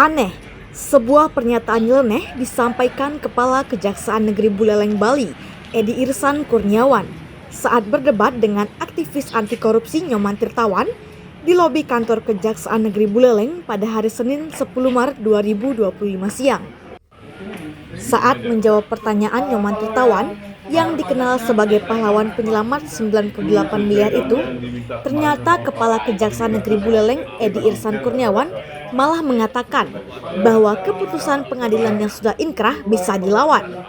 Aneh, sebuah pernyataan nyeleneh disampaikan Kepala Kejaksaan Negeri Buleleng, Bali, Edi Irsan Kurniawan, saat berdebat dengan aktivis anti korupsi Nyoman Tirtawan di lobi kantor Kejaksaan Negeri Buleleng pada hari Senin 10 Maret 2025 siang. Saat menjawab pertanyaan Nyoman Tirtawan yang dikenal sebagai pahlawan penyelamat 98 miliar itu, ternyata Kepala Kejaksaan Negeri Buleleng Edi Irsan Kurniawan malah mengatakan bahwa keputusan pengadilan yang sudah inkrah bisa dilawan.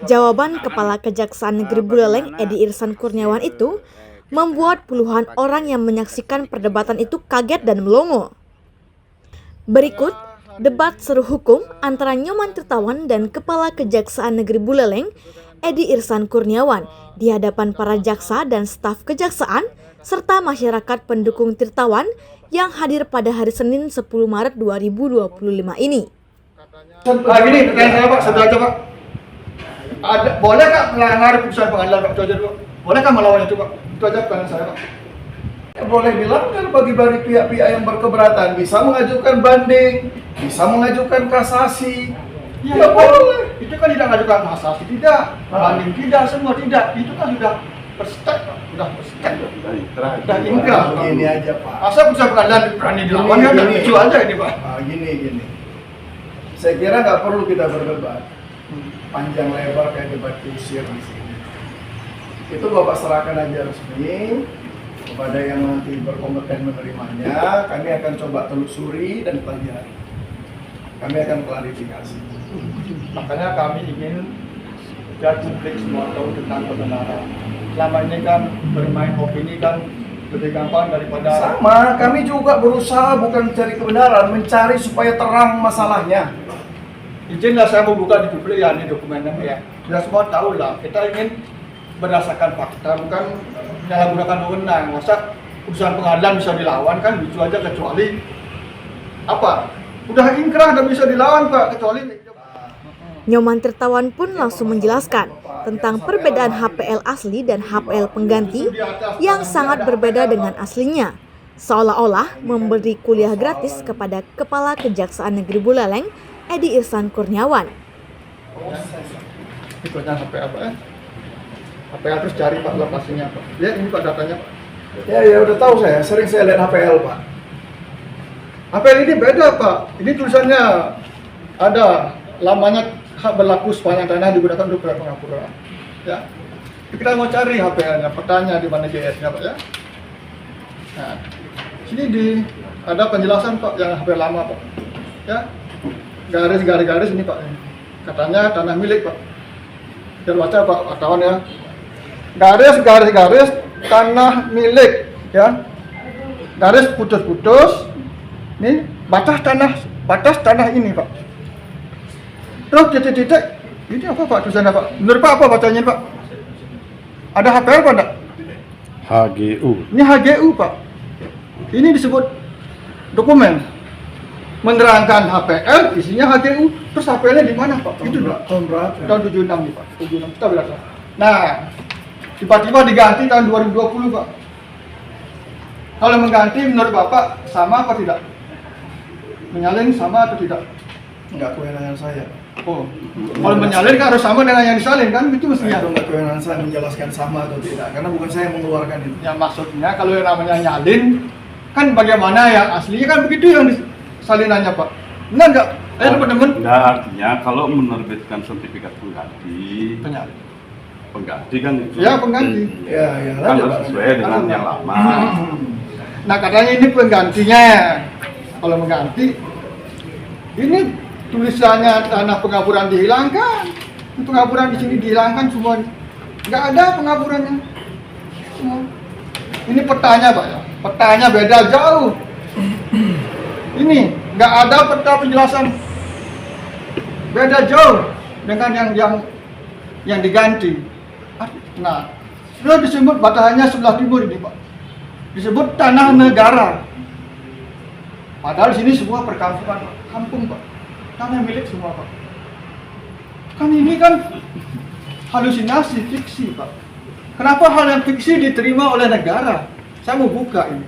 Jawaban Kepala Kejaksaan Negeri Buleleng Edi Irsan Kurniawan itu membuat puluhan orang yang menyaksikan perdebatan itu kaget dan melongo. Berikut debat seru hukum antara Nyoman Tirtawan dan Kepala Kejaksaan Negeri Buleleng Edi Irsan Kurniawan di hadapan para jaksa dan staf kejaksaan serta masyarakat pendukung Tirtawan yang hadir pada hari Senin 10 Maret 2025 ini. Gini, pertanyaan saya Pak, satu aja Pak. Bolehkah melanggar putusan pengadilan Pak? Itu aja dulu. Bolehkah melawan itu Pak? Itu aja pertanyaan saya Pak. Ya, boleh dilanggar bagi pihak-pihak yang berkeberatan, bisa mengajukan banding, bisa mengajukan kasasi. Ya boleh. Itu kan tidak mengajukan kasasi, tidak, banding tidak, semua tidak. Itu kan sudah perstek Pak, sudah perstek. Sudah ingkrah. Gini aja Pak. Masa putusan pengadilan berani dilawan ya? Lucu aja ini Pak. Gini. Saya kira nggak perlu kita berdebat panjang lebar kayak debat kusir di sini. Itu Bapak serahkan aja resmi kepada yang nanti berkompeten menerimanya. Kami akan coba telusuri dan pelajari. Kami akan klarifikasi. Makanya kami ingin biar publik semua tahu tentang kebenaran. Selama ini kan bermain opini kan lebih gampang daripada... Sama, kami juga berusaha bukan mencari kebenaran, mencari supaya terang masalahnya. Izinlah saya membuka di publik ya, ini dokumennya ya. Sudah semua tahu lah, kita ingin berdasarkan fakta, bukan menyalahgunakan wewenang. Masa putusan pengadilan bisa dilawan kan lucu aja, kecuali apa? Udah inkrah dan bisa dilawan Pak, kecuali... Nyoman Tirtawan pun langsung menjelaskan tentang perbedaan HPL asli dan HPL pengganti yang sangat berbeda dengan aslinya, seolah-olah memberi kuliah gratis kepada Kepala Kejaksaan Negeri Buleleng Edi Irsan Kurniawan. Ikutnya HPL Pak ya? HPL terus cari Pak lokasinya Pak. Lihat ini Pak datanya Pak. Ya udah tahu saya, sering saya lihat HPL Pak. HPL ini beda Pak, ini tulisannya ada lamanya hak berlaku sepanjang tanah digunakan untuk proyek pengapura. Ya, kita mau cari HPL-nya, petanya di mana JS-nya Pak ya. Nah, sini ada penjelasan Pak yang HPL lama Pak. Ya, garis ini Pak. Katanya tanah milik Pak. Biar baca Pak wartawan ya. Garis tanah milik ya. Garis putus-putus. Nih batas tanah ini Pak. Terus titik-titik, ini apa Pak tulisannya Pak? Menurut Pak apa bacanya Pak? Ada HPL Pak enggak? HGU. Ini HGU Pak. Ini disebut dokumen menerangkan HPL, isinya HGU. Terus HPL-nya di mana Pak? Itu Tahun berapa? tahun 76 nih Pak. 76 kita berasa. Nah, tiba-tiba diganti tahun 2020 Pak. Kalau mengganti menurut Bapak sama apa tidak? Menyalin sama atau tidak? Enggak kewenangan saya. Oh, kalau menyalin kan harus sama dengan yang disalin kan? Itu mestinya. Itu enggak kewenangan saya menjelaskan sama atau tidak, karena bukan saya yang mengeluarkan itu. Ya maksudnya kalau yang namanya nyalin kan bagaimana yang aslinya kan begitu yang salinannya Pak. Benar nggak? Teman-teman. Nah, artinya kalau menerbitkan sertifikat pengganti kan itu Ya pengganti. Ya, kan lanjut, harus Pak. sesuai dengan yang lama. Nah katanya ini penggantinya. Kalau mengganti, ini tulisannya tanah pengaburan dihilangkan. Pengaburan di sini dihilangkan semua. Nggak ada pengaburannya. Semua. Ini petanya Pak ya. Petanya beda jauh. Ini nggak ada peta penjelasan. Beda jauh dengan yang diganti. Nah, sudah disebut batasannya sebelah timur ini Pak. Disebut tanah negara. Padahal di sini semua perkampungan kampung Pak. Tanah milik semua Pak. Kan ini kan halusinasi, fiksi Pak. Kenapa hal yang fiksi diterima oleh negara? Saya mau buka ini.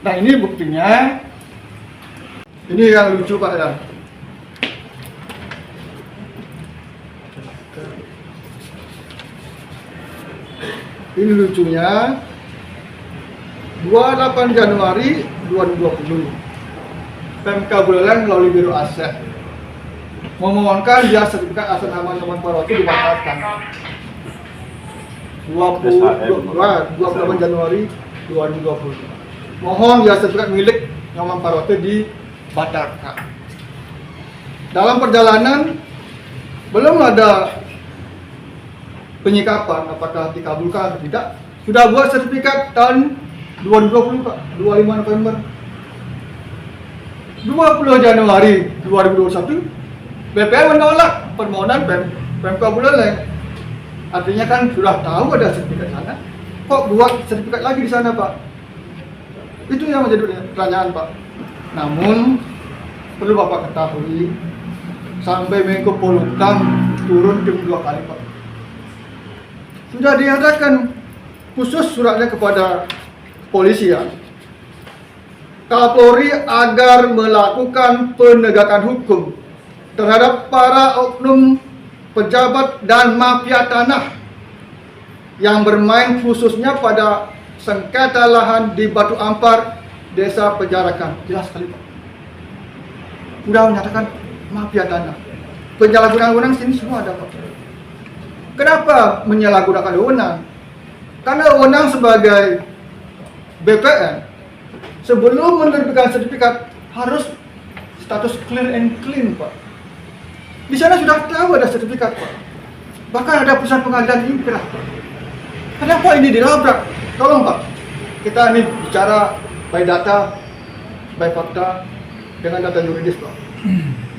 Nah ini buktinya. Ini yang lucu Pak ya. Ini lucunya 28 Januari 2020 Pemkab Buleleng melalui Biro Aset memohonkan biaya sertifikat aset nama Nyoman Parote dibatalkan 28 Januari 2020. Mohon biaya sertifikat milik Nyoman Parote dibatalkan. Dalam perjalanan belum ada penyikapan apakah dikabulkan atau tidak. Sudah buat sertifikat tahun 2020 Pak, 25 November. 20 Januari 2021 BPN menolak permohonan Pemkab Buleleng. Artinya kan sudah tahu ada sertifikat sana, kok buat sertifikat lagi di sana Pak? Itu yang menjadi pertanyaan Pak. Namun perlu Bapak ketahui, sampai Menko Polhukam turun tim 2 kali Pak. Sudah diadakan khusus suratnya kepada polisi ya, Kapolri agar melakukan penegakan hukum terhadap para oknum pejabat dan mafia tanah yang bermain khususnya pada sengketa lahan di Batu Ampar, Desa Penjarakan. Jelas sekali Pak. Sudah menyatakan mafia tanah. Penyalahgunaan wewenang sini semua ada Pak. Kenapa menyalahgunakan wewenang? Karena wewenang sebagai BPN sebelum menerbitkan sertifikat harus status clear and clean Pak. Di sana sudah tahu ada sertifikat Pak. Bahkan ada putusan pengadilan inkrah Pak. Kenapa ini dilabrak? Tolong Pak, kita ini bicara by data, by fakta, dengan data yuridis Pak.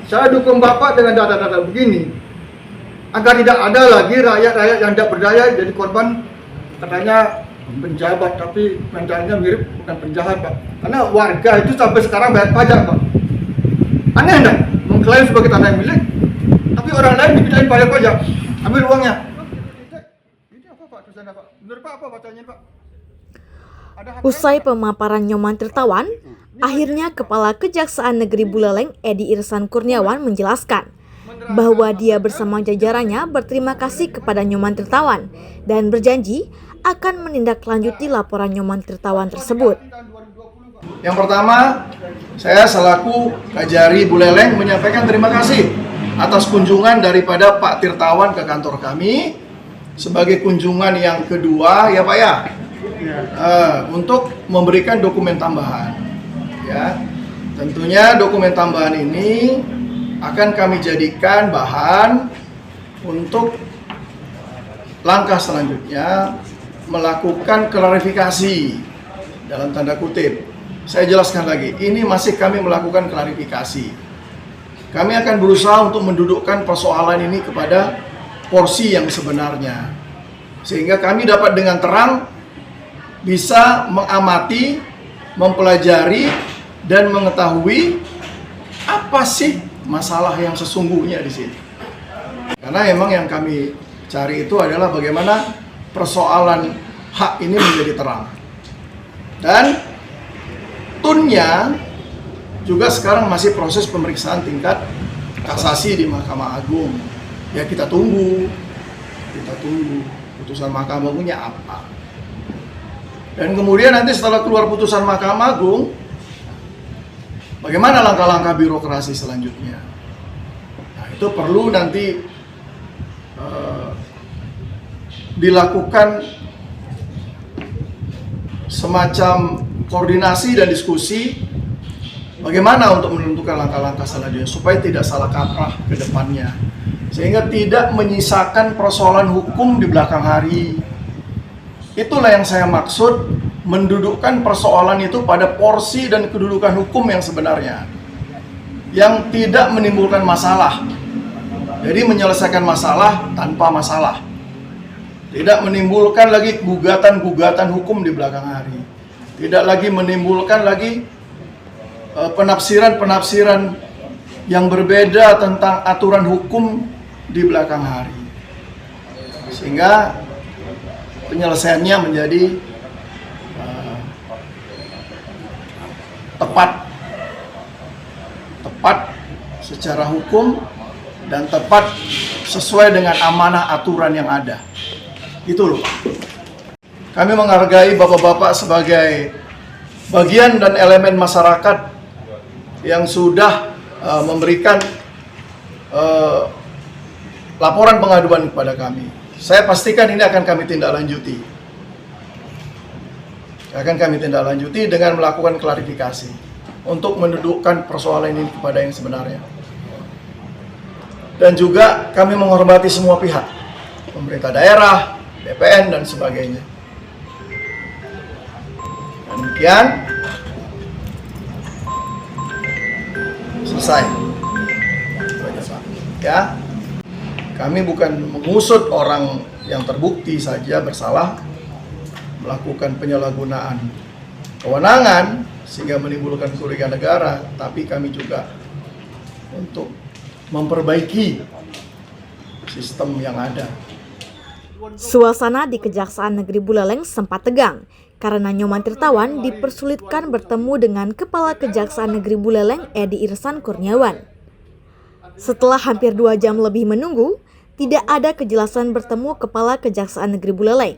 Saya dukung Bapak dengan data-data begini, agar tidak ada lagi rakyat-rakyat yang tidak berdaya jadi korban katanya penjabat tapi mentalnya mirip bukan penjahat Pak. Karena warga itu sampai sekarang bayar pajak Pak. Aneh enggak? Mengklaim sebagai tanah milik, tapi orang lain dipindahin bayar pajak, ambil uangnya. Ini apa Pak tulisannya Pak? Menurut Pak apa bacanya Pak? Usai pemaparan Nyoman Tirtawan, akhirnya Kepala Kejaksaan Negeri Buleleng Edi Irsan Kurniawan menjelaskan bahwa dia bersama jajarannya berterima kasih kepada Nyoman Tirtawan dan berjanji akan menindaklanjuti laporan Nyoman Tirtawan tersebut. Yang pertama, saya selaku Kajari Buleleng menyampaikan terima kasih atas kunjungan daripada Pak Tirtawan ke kantor kami sebagai kunjungan yang kedua ya Pak ya, untuk memberikan dokumen tambahan. Ya, tentunya dokumen tambahan ini akan kami jadikan bahan untuk langkah selanjutnya melakukan klarifikasi dalam tanda kutip. Saya jelaskan lagi, ini masih kami melakukan klarifikasi. Kami akan berusaha untuk mendudukkan persoalan ini kepada porsi yang sebenarnya, sehingga kami dapat dengan terang bisa mengamati, mempelajari, dan mengetahui apa sih masalah yang sesungguhnya di sini. Karena emang yang kami cari itu adalah bagaimana persoalan hak ini menjadi terang. Dan tunnya juga sekarang masih proses pemeriksaan tingkat kasasi di Mahkamah Agung. Ya kita tunggu putusan Mahkamah Agungnya apa. Dan kemudian nanti setelah keluar putusan Mahkamah Agung, bagaimana langkah-langkah birokrasi selanjutnya. Nah, itu perlu nanti dilakukan semacam koordinasi dan diskusi bagaimana untuk menentukan langkah-langkah selanjutnya supaya tidak salah kaprah ke depannya, sehingga tidak menyisakan persoalan hukum di belakang hari. Itulah yang saya maksud, mendudukkan persoalan itu pada porsi dan kedudukan hukum yang sebenarnya, yang tidak menimbulkan masalah. Jadi menyelesaikan masalah tanpa masalah, tidak menimbulkan lagi gugatan-gugatan hukum di belakang hari, tidak lagi menimbulkan lagi penafsiran-penafsiran yang berbeda tentang aturan hukum di belakang hari, sehingga penyelesaiannya menjadi tepat tepat secara hukum dan tepat sesuai dengan amanah aturan yang ada. Itu loh. Kami menghargai bapak-bapak sebagai bagian dan elemen masyarakat yang sudah memberikan laporan pengaduan kepada kami. Saya pastikan ini akan kami tindak lanjuti. Akan kami tindak lanjuti dengan melakukan klarifikasi untuk mendudukkan persoalan ini kepada yang sebenarnya. Dan juga kami menghormati semua pihak, pemerintah daerah, BPN, dan sebagainya. Demikian, selesai. Ya, kami bukan mengusut orang yang terbukti saja bersalah melakukan penyalahgunaan kewenangan sehingga menimbulkan kerugian negara, tapi kami juga untuk memperbaiki sistem yang ada. Suasana di Kejaksaan Negeri Buleleng sempat tegang karena Nyoman Tirtawan dipersulitkan bertemu dengan Kepala Kejaksaan Negeri Buleleng Edi Irsan Kurniawan. Setelah hampir 2 jam lebih menunggu, tidak ada kejelasan bertemu Kepala Kejaksaan Negeri Buleleng.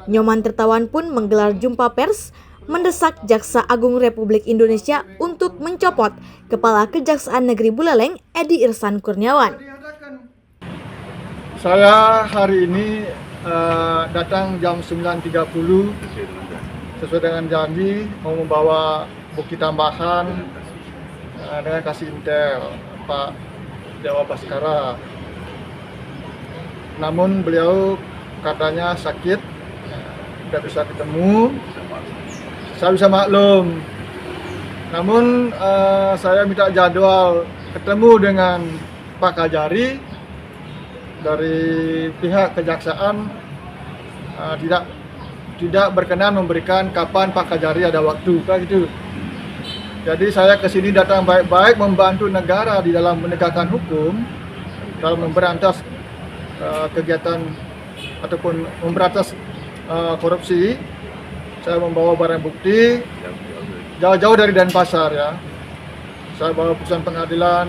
Nyoman Tirtawan pun menggelar jumpa pers mendesak Jaksa Agung Republik Indonesia untuk mencopot Kepala Kejaksaan Negeri Buleleng Edi Irsan Kurniawan. Saya hari ini datang jam 9.30 sesuai dengan janji mau membawa bukti tambahan dengan kasih intel Pak Jawa Baskara. Namun beliau katanya sakit, tidak bisa ketemu. Saya bisa maklum. Namun saya minta jadwal ketemu dengan Pak Kajari dari pihak kejaksaan tidak berkenan memberikan kapan Pak Kajari ada waktu, kayak gitu. Jadi saya ke sini datang baik-baik membantu negara di dalam menegakkan hukum, dalam memberantas kegiatan ataupun memberantas korupsi. Saya membawa barang bukti jauh-jauh dari Denpasar ya. Saya bawa putusan pengadilan,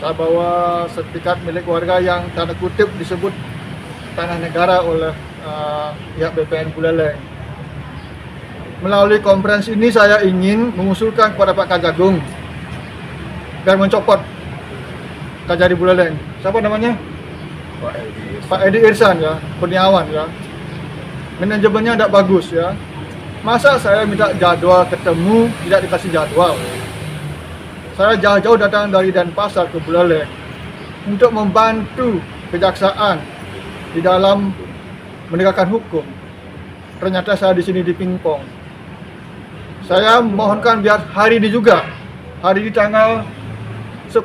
saya bawa sertifikat milik warga yang tanda kutip disebut tanah negara oleh pihak BPN Buleleng. Melalui konferensi ini saya ingin mengusulkan kepada Pak Kajagung dan mencopot Kajari Buleleng. Siapa namanya? Pak Edi Irsan ya, Kurniawan ya. Manajemennya tidak bagus ya. Masa saya minta jadwal ketemu tidak dikasih jadwal. Saya jauh-jauh datang dari Denpasar ke Buleleng untuk membantu kejaksaan di dalam menegakkan hukum. Ternyata saya di sini dipingpong. Saya mohonkan biar hari ini juga, hari ini tanggal 10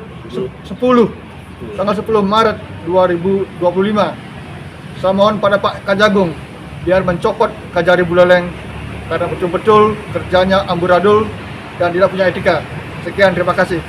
Maret 2025. Saya mohon pada Pak Kajagung biar mencopot Kajari Buleleng karena betul-betul kerjanya amburadul dan tidak punya etika. Sekian, terima kasih.